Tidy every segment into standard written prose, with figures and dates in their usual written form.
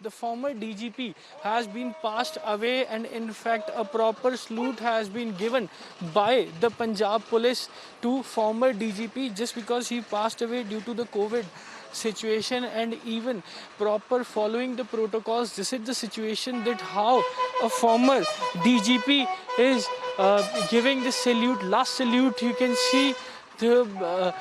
the former DGP has been passed away, and in fact a proper salute has been given by the Punjab police to former DGP just because he passed away due to the COVID situation, and even proper following the protocols. This is the situation that how a former DGP is giving the salute, last salute. You can see the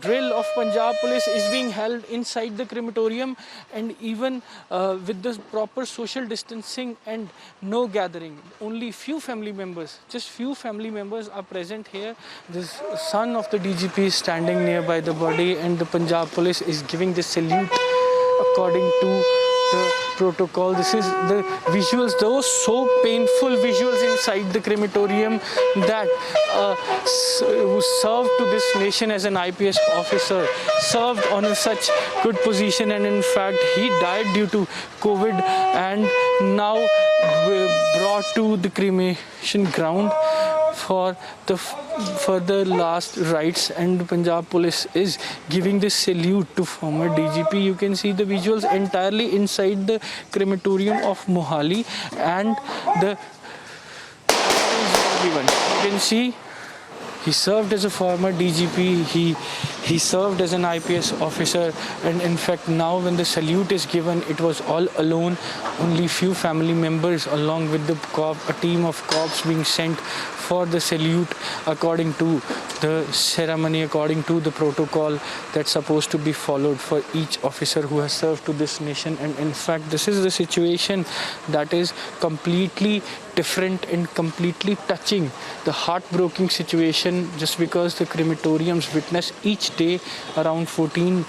drill of Punjab police is being held inside the crematorium, and even with the proper social distancing and no gathering. Only few family members, just few family members are present here. This son of the DGP is standing nearby the body, and the Punjab police is giving the salute according to the protocol. This is the visuals, those so painful visuals inside the crematorium, that who served to this nation as an IPS officer, served on a such good position, and in fact he died due to COVID, and now brought to the cremation ground for the last rites, and Punjab police is giving this salute to former DGP. You can see the visuals entirely inside the crematorium of Mohali, and the everyone, you can see he served as a former DGP, he served as an IPS officer, and in fact now when the salute is given, it was all alone, only few family members along with the a team of cops being sent for the salute according to the ceremony, according to the protocol that's supposed to be followed for each officer who has served to this nation. And in fact this is the situation that is completely different and completely touching, the heartbreaking situation, just because the crematoriums witness each day around 14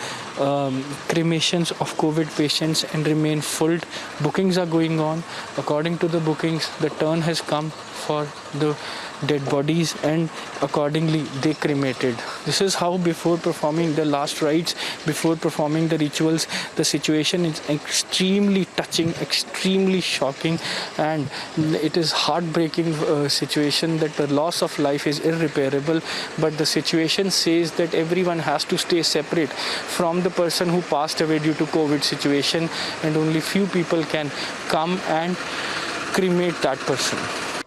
cremations of COVID patients and remain full. Bookings are going on. According to the bookings, the turn has come for the dead bodies, and accordingly they cremated. This is how, before performing the last rites, before performing the rituals, the situation is extremely touching, extremely shocking, and it is heartbreaking situation that the loss of life is irreparable, but the situation says that everyone has to stay separate from the person who passed away due to COVID situation, and only few people can come and cremate that person.